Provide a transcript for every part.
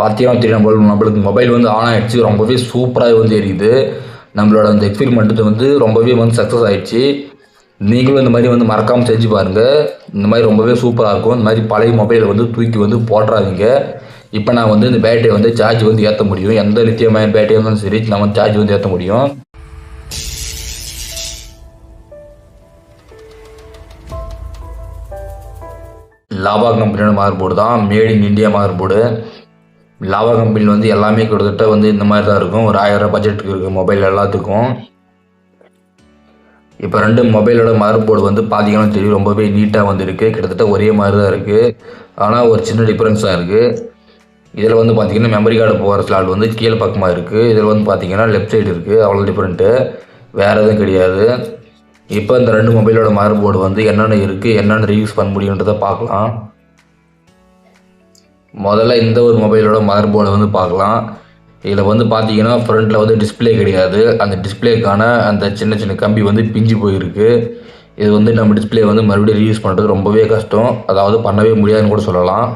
பார்த்தீங்கன்னா தெரியும் நம்மளுக்கு மொபைல் வந்து ஆன் ஆகிடுச்சு. ரொம்பவே சூப்பராக வந்து எரியுது. நம்மளோட அந்த எக்ஸ்பெரிமெண்ட் வந்து ரொம்பவே வந்து சக்ஸஸ் ஆகிடுச்சு. நீங்களும் இந்த மாதிரி வந்து மறக்காமல் செஞ்சு பாருங்கள். இந்த மாதிரி ரொம்பவே சூப்பராக இருக்கும். இந்த மாதிரி பழைய மொபைலை வந்து தூக்கி வந்து போட்டுறாதீங்க. இப்போ நான் வந்து இந்த பேட்டரியை வந்து சார்ஜ் வந்து ஏற்ற முடியும். எந்த லித்தியம் அயன் பேட்டரி இருந்தாலும் சரி நம்ம சார்ஜ் வந்து ஏற்ற முடியும். லாவா கம்பெனியோட மார்போர்டு தான். Made in India motherboard. Lava கம்பெனியில் வந்து எல்லாமே கிட்டத்தட்ட வந்து இந்த மாதிரி தான் இருக்கும். ஒரு 1000 பட்ஜெட்டுக்கு இருக்குது மொபைல் எல்லாத்துக்கும். இப்போ 2 மொபைலோட மதர்போர்டு வந்து பார்த்தீங்கன்னா தெரியும், ரொம்பவே நீட்டாக வந்துருக்கு. கிட்டத்தட்ட ஒரே மாதிரி தான் இருக்குது. ஆனால் ஒரு சின்ன டிஃப்ரென்ஸ் தான் இருக்குது. இதில் வந்து பார்த்தீங்கன்னா மெமரி கார்டு போகிற ஸ்லாட் வந்து கீழே பக்கமாக இருக்குது. இதில் வந்து பார்த்தீங்கன்னா லெஃப்ட் சைடு இருக்குது. அவ்வளோ டிஃப்ரெண்ட்டு, வேறு எதுவும் கிடையாது. இப்போ இந்த 2 மொபைலோட மதர்போர்டு வந்து என்னென்ன இருக்குது, என்னென்ன ரீயூஸ் பண்ண முடியுன்றதை பார்க்கலாம். முதல்ல இந்த ஒரு மொபைலோட மதர்போர்டை வந்து பார்க்கலாம். இதில் வந்து பார்த்தீங்கன்னா ஃப்ரண்ட்டில் வந்து டிஸ்பிளே கிடையாது. அந்த டிஸ்பிளேக்கான அந்த சின்ன சின்ன கம்பி வந்து பிஞ்சு போயிருக்கு. இது வந்து நம்ம டிஸ்பிளே வந்து மறுபடியும் ரீயூஸ் பண்ணுறது ரொம்பவே கஷ்டம். அதாவது பண்ணவே முடியாதுன்னு கூட சொல்லலாம்.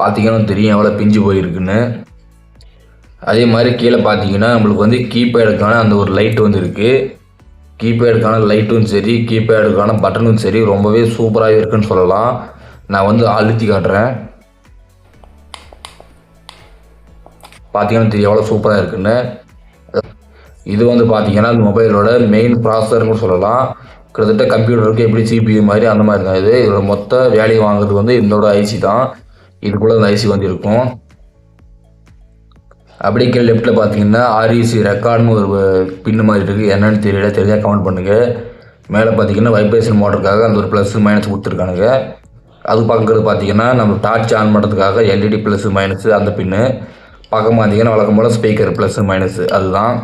பார்த்தீங்கன்னா தெரியும் எவ்வளோ பிஞ்சு போயிருக்குன்னு. அதே மாதிரி கீழே பார்த்தீங்கன்னா நம்மளுக்கு வந்து கீபேடுக்கான அந்த ஒரு லைட் வந்து இருக்குது. கீபேடுக்கான லைட்டும் சரி, கீபேடுக்கான பட்டனும் சரி ரொம்பவே சூப்பராக இருக்குன்னு சொல்லலாம். நான் வந்து அழுத்தி காட்டுறேன். பார்த்தீங்கன்னா தெரியும் எவ்வளோ சூப்பராக இருக்குன்னு. இது வந்து பார்த்தீங்கன்னா அந்த மொபைலோட மெயின் ப்ராசஸர்னு கூட சொல்லலாம். கிட்டத்தட்ட கம்ப்யூட்டருக்கு எப்படி CPU மாதிரி அந்த மாதிரி தான் இது. இதோட மொத்த வேலையை வாங்குறது வந்து இதோட ஐசி தான். இதுக்குள்ளே அந்த ஐசி வந்து இருக்கும். அப்படியே லெஃப்ட்டில் பார்த்தீங்கன்னா REC ரெக்கார்டுன்னு ஒரு பின்னு மாதிரி இருக்குது. என்னென்னு தெரியல, தெரிஞ்சால் கமெண்ட் பண்ணுங்கள். மேலே பார்த்தீங்கன்னா வைப்ரேஷன் மோட்டருக்காக அந்த ஒரு ப்ளஸ் மைனஸ் கொடுத்துருக்கானுங்க. அது பார்க்குறது பார்த்தீங்கன்னா நம்ம டார்ச் ஆன் பண்ணுறதுக்காக LED ப்ளஸ் மைனஸ் அந்த பின்னு. பக்கம் பார்த்தீங்கன்னா வழக்கம் போல் ஸ்பீக்கர் ப்ளஸ் மைனஸ் அதுதான்.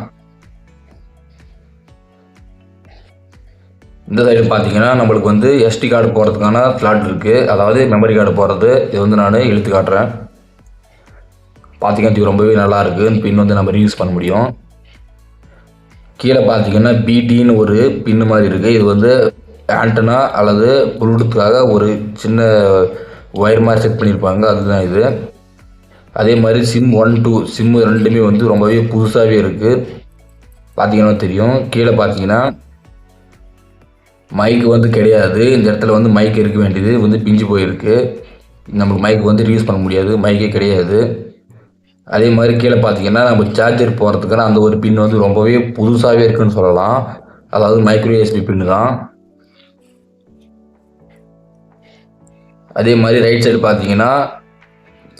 இந்த சைடு பார்த்தீங்கன்னா நம்மளுக்கு வந்து SD கார்டு போகிறதுக்கான ஸ்லாட் இருக்குது. அதாவது மெமரி கார்டு போகிறது. இது வந்து நான் இழுத்து காட்டுறேன். பார்த்தீங்கன்னா இது ரொம்பவே நல்லாயிருக்கு. பின் வந்து நம்ம ரீயூஸ் பண்ண முடியும். கீழே பார்த்தீங்கன்னா BTன்னு ஒரு பின்னு மாதிரி இருக்குது. இது வந்து ஆண்டனா அல்லது ப்ளூடூத்துக்காக ஒரு சின்ன ஒயர் மாதிரி செட் பண்ணியிருப்பாங்க. அதுதான் இது. அதே மாதிரி SIM 1, 2 SIM ரெண்டுமே வந்து ரொம்பவே புதுசாகவே இருக்குது. பார்த்தீங்கன்னா தெரியும். கீழே பார்த்தீங்கன்னா மைக்கு வந்து கிடையாது. இந்த இடத்துல வந்து மைக் இருக்க வேண்டியது வந்து பிஞ்சு போயிருக்கு. நமக்கு மைக் வந்து யூஸ் பண்ண முடியாது, மைக்கே கிடையாது. அதே மாதிரி கீழே பார்த்தீங்கன்னா நம்ம சார்ஜர் போகிறதுக்கான அந்த ஒரு பின் வந்து ரொம்பவே புதுசாகவே இருக்குன்னு சொல்லலாம். அதாவது மைக்ரோ USB பின்னு தான். அதே மாதிரி ரைட் சைடு பார்த்தீங்கன்னா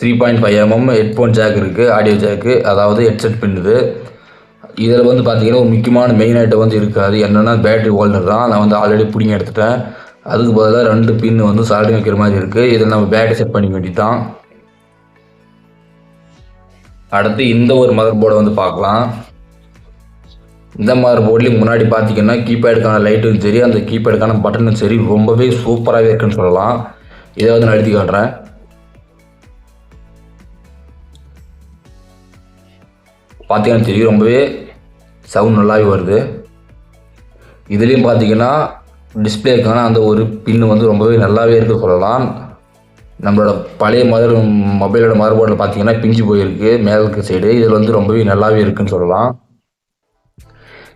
3.5mm ஹெட்ஃபோன் ஜாக் இருக்குது, ஆடியோ ஜாக்கு, அதாவது ஹெட்செட் பின்னுது. இதில் வந்து பார்த்தீங்கன்னா ஒரு முக்கியமான மெயின் ஐட்டம் வந்து இருக்காது. என்னென்னா பேட்டரி ஹோல்டர் தான். நான் வந்து ஆல்ரெடி பிடிங்கி எடுத்துட்டேன். அதுக்கு பதிலாக 2 பின் வந்து சால்டிங் வைக்கிற மாதிரி இருக்குது. இதில் நம்ம பேட்டரி செட் பண்ணிக்க வேண்டியது தான். அடுத்து இந்த ஒரு மதர் போர்டை வந்து பார்க்கலாம். இந்த மதர் போர்ட்லேயும் முன்னாடி பார்த்தீங்கன்னா கீபேடுக்கான லைட்டும் சரி, அந்த கீபேடுக்கான பட்டனும் சரி ரொம்பவே சூப்பராகவே இருக்குன்னு சொல்லலாம். இதை வந்து நான் எழுதி காட்டுறேன். பார்த்தீங்கன்னா தெரியும் ரொம்பவே சவுண்ட் நல்லாவே வருது. இதுலேயும் பார்த்தீங்கன்னா டிஸ்பிளேக்கான அந்த ஒரு பின்னு வந்து ரொம்பவே நல்லாவே இருக்குது சொல்லலாம். நம்மளோட பழைய மொபைலோட மதர்போர்டில் பார்த்தீங்கன்னா பிஞ்சு போயிருக்கு மேலுக்கு சைடு. இதில் வந்து ரொம்பவே நல்லாவே இருக்குன்னு சொல்லலாம்.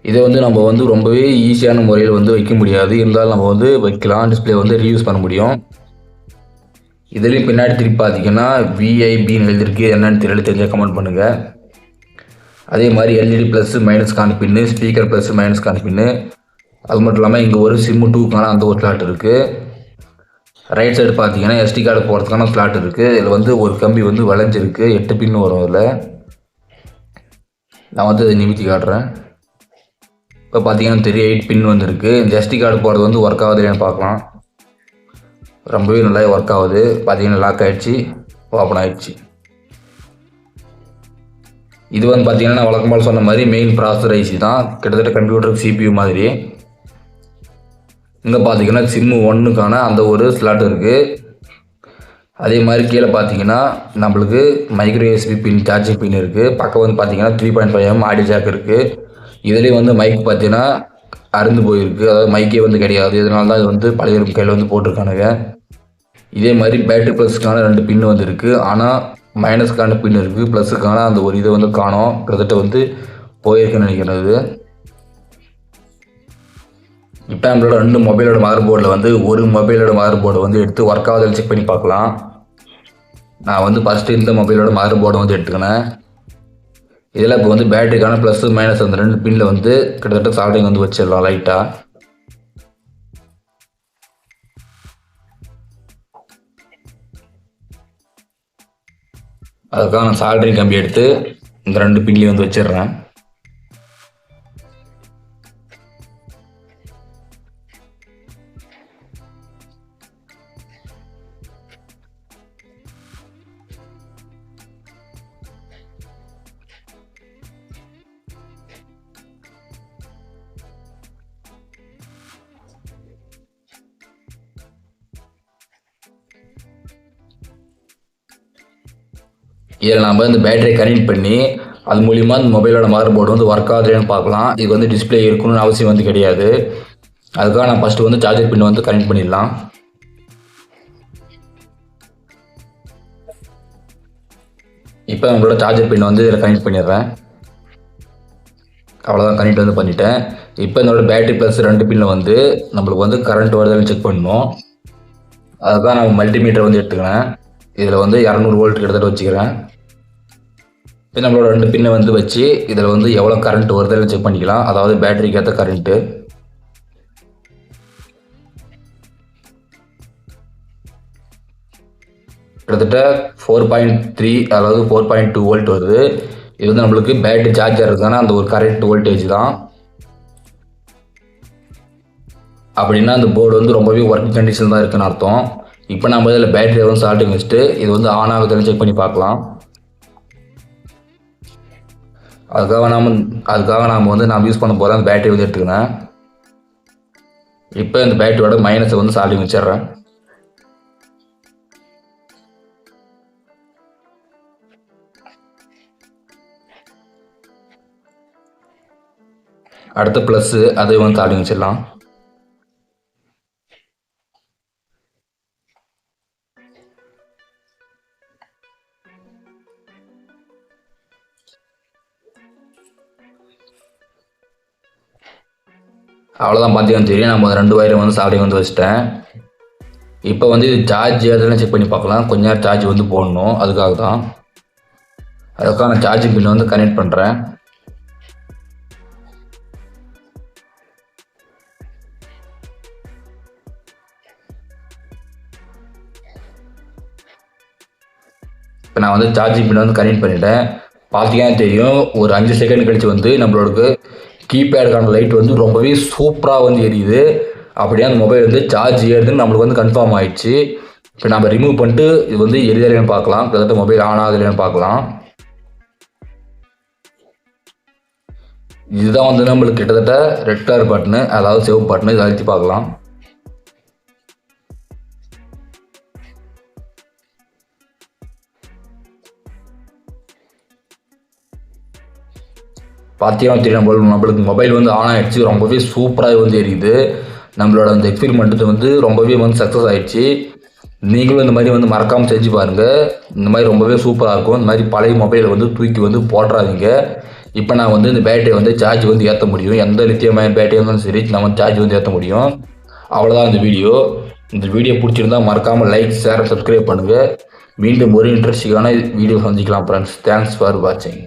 இதை வந்து நம்ம வந்து ரொம்பவே ஈஸியான முறையில் வந்து வைக்க முடியாது. இருந்தாலும் நம்ம வந்து வைக்கலாம். டிஸ்பிளே வந்து ரீயூஸ் பண்ண முடியும். இதுலேயும் பின்னாடி திருப்பி பார்த்தீங்கன்னா VIBன்னு எழுதிருக்கு. என்னென்னு தெரியல, தெரிஞ்சால் கமெண்ட் பண்ணுங்கள். அதே மாதிரி LED ப்ளஸ் மைனஸ்கான பின்னு, ஸ்பீக்கர் ப்ளஸ் மைனஸ்கான பின்னு. அது மட்டும் இல்லாமல் இங்கே ஒரு SIM 2க்கான அந்த ஒரு ஸ்லாட் இருக்குது. ரைட் சைடு பார்த்தீங்கன்னா SD கார்டு போகிறதுக்கான ஸ்லாட் இருக்குது. இதில் வந்து ஒரு கம்பி வந்து வளைஞ்சிருக்கு. 8 பின்னு வரும் இதில். நான் வந்து நிமித்தி காட்டுறேன். இப்போ பார்த்தீங்கன்னா தெரியும் 8 பின் வந்துருக்கு. இந்த SD கார்டு போகிறது வந்து ஒர்க் ஆகுது இல்லைன்னு பார்க்கலாம். ரொம்பவே நல்லா ஒர்க் ஆகுது. பார்த்தீங்கன்னா லாக் ஆகிடுச்சு, ஓப்பன் ஆகிடுச்சு. இது வந்து பார்த்தீங்கன்னா வழக்கம் போல் சொன்ன மாதிரி மெயின் ப்ராசஸர் ஐசி தான். கிட்டத்தட்ட கம்ப்யூட்டருக்கு CPU மாதிரி. இங்கே பார்த்தீங்கன்னா SIM 1க்கான அந்த ஒரு ஸ்லாட் இருக்குது. அதே மாதிரி கீழே பார்த்தீங்கன்னா நம்மளுக்கு மைக்ரோ USB பின், சார்ஜிங் பின் இருக்குது. பக்கம் வந்து பார்த்தீங்கன்னா 3.5mm ஆடியோ ஜாக் இருக்குது. இதுலேயும் வந்து மைக் பார்த்தீங்கன்னா அறுந்து போயிருக்கு. அதாவது மைக்கே வந்து கிடையாது. இதனால தான் இது வந்து பழைய கையில் வந்து போட்டிருக்கானுங்க. இதே மாதிரி பேட்டரி ப்ளஸுக்கான 2 பின்னு வந்து இருக்குது. ஆனால் மைனஸ்க்கான பின் இருக்குது. ப்ளஸுக்கான அந்த ஒரு இதை வந்து காணோம். கிட்டத்தட்ட வந்து போயிருக்குன்னு நினைக்கிறது. இப்போ நம்மளோட 2 மொபைலோட மதர் போர்டில் வந்து ஒரு மொபைலோட மதர் போர்டை வந்து எடுத்து ஒர்க் ஆகுதுன்னு செக் பண்ணி பார்க்கலாம். நான் வந்து ஃபஸ்ட்டு இந்த மொபைலோட மதர் போர்டை வந்து எடுத்துக்கினேன். இதில் இப்போ வந்து பேட்டரிக்கான ப்ளஸ் மைனஸ் அந்த 2 பின்னில் வந்து கிட்டத்தட்ட சால்டிங் வந்து வச்சிடலாம் லைட்டாக. அதுக்காக நான் சால்டரிங் கம்பி எடுத்து இந்த 2 பின்லையும் வந்து வச்சிடுறேன். இதில் நம்ம இந்த பேட்டரியை கனெக்ட் பண்ணி அது மூலிமா இந்த மொபைலோட மதர் போர்டு வந்து ஒர்க் ஆகுதுன்னு பார்க்கலாம். இது வந்து டிஸ்பிளே இருக்கணும்னு அவசியம் வந்து கிடையாது. அதுக்காக நான் ஃபஸ்ட்டு வந்து சார்ஜர் பின் வந்து கனெக்ட் பண்ணிடலாம். இப்போ நம்மளோட சார்ஜர் பின் வந்து இதில் கனெக்ட் பண்ணிடுறேன். அவ்வளோதான், கனெக்ட் வந்து பண்ணிட்டேன். இப்போ என்னோடய பேட்டரி ப்ளஸ் 2 பின்னில் வந்து நம்மளுக்கு வந்து கரண்ட் வருதான்னு செக் பண்ணணும். அதுக்காக நான் மல்டிமீட்டர் வந்து எடுத்துக்கிறேன். இதில் வந்து 200 வோல்ட் கிட்டத்தட்ட வச்சுக்கிறேன். இப்போ நம்மளோட 2 பின்னை வந்து வச்சு இதில் வந்து எவ்வளோ கரண்ட் வருதுன்னு செக் பண்ணிக்கலாம். அதாவது பேட்டரிக்கு ஏற்ற கரண்ட்டு. கிட்டத்தட்ட 4.3 அதாவது 4.2 வோல்ட் வருது. இது வந்து நம்மளுக்கு பேட்டரி சார்ஜ் ஆகிறதுக்கான அந்த ஒரு கரெக்ட் வோல்டேஜ் தான். அப்படின்னா அந்த போர்டு வந்து ரொம்பவே ஒர்க் கண்டிஷன் தான் இருக்குன்னு அர்த்தம். இப்போ நம்ம இதில் பேட்டரியை வந்து சால்ட்டிங் வச்சுட்டு இது வந்து ஆன் ஆகுதுன்னு செக் பண்ணி பார்க்கலாம். அதுக்காக நாம் வந்து நான் யூஸ் பண்ண போகிற அந்த பேட்டரி வந்து எடுத்துக்கிறேன். இப்போ இந்த பேட்டரியோட மைனஸை வந்து சால்ட்டிங் வச்சிடுறேன். அடுத்த ப்ளஸ்ஸு அதை வந்து சால்ட்டிங் வச்சிடலாம். அவ்வளோதான், பார்த்தீங்கன்னா தெரியும். நம்ம 2 வயரை வந்து சால்டிங் வந்து வச்சுட்டேன். இப்போ வந்து இது சார்ஜ் ஏதுன்னு செக் பண்ணி பார்க்கலாம். கொஞ்ச நேரம் சார்ஜ் வந்து போடணும். அதுக்காக தான். அதுக்காக நான் சார்ஜிங் பின் வந்து கனெக்ட் பண்ணுறேன். இப்போ நான் வந்து சார்ஜிங் பின் வந்து கனெக்ட் பண்ணிட்டேன். பார்த்தீங்கன்னா தெரியும், ஒரு 5 செகண்ட் கழிச்சு வந்து நம்மளோட கீபேடுக்கான லைட் வந்து ரொம்பவே சூப்பராக வந்து எரியுது. அப்படியே அந்த மொபைல் வந்து சார்ஜ் ஏறுதுன்னு நம்மளுக்கு வந்து கன்ஃபார்ம் ஆயிடுச்சு. இப்போ நம்ம ரிமூவ் பண்ணிட்டு இது வந்து எரிதலைன்னு பார்க்கலாம். கிட்டத்தட்ட மொபைல் ஆன் ஆகுதுன்னு பார்க்கலாம். இதுதான் வந்து நம்மளுக்கு கிட்டத்தட்ட ரெட் கலர் பட்டனு, அதாவது சிவப்பு பட்டனு. இதை அழுத்தி பார்க்கலாம். பார்த்தீங்கன்னா தெரியும், நம்மளுக்கு மொபைல் வந்து ஆன் ஆகிடுச்சு. ரொம்பவே சூப்பராக வந்து எரியுது. நம்மளோட அந்த எக்ஸ்பெரிமெண்ட்டு வந்து ரொம்பவே வந்து சக்ஸஸ் ஆகிடுச்சு. நீங்களும் இந்த மாதிரி வந்து மறக்காமல் செஞ்சு பாருங்கள். இந்த மாதிரி ரொம்பவே சூப்பராக இருக்கும். இந்த மாதிரி பழைய மொபைலை வந்து தூக்கி வந்து போட்டுறாதீங்க. இப்போ நான் வந்து இந்த பேட்டரியை வந்து சார்ஜ் வந்து ஏற்ற முடியும். எந்த லித்தியமான பேட்டரியாக இருந்தாலும் சரி, நம்ம சார்ஜ் வந்து ஏற்ற முடியும். அவ்வளோதான் இந்த வீடியோ. இந்த வீடியோ பிடிச்சிருந்தால் மறக்காமல் லைக், ஷேர், சப்ஸ்கிரைப் பண்ணுங்கள். மீண்டும் ஒரு இன்ட்ரெஸ்டிங்கான வீடியோ சந்திக்கலாம் ஃப்ரெண்ட்ஸ். தேங்க்ஸ் ஃபார் வாட்சிங்.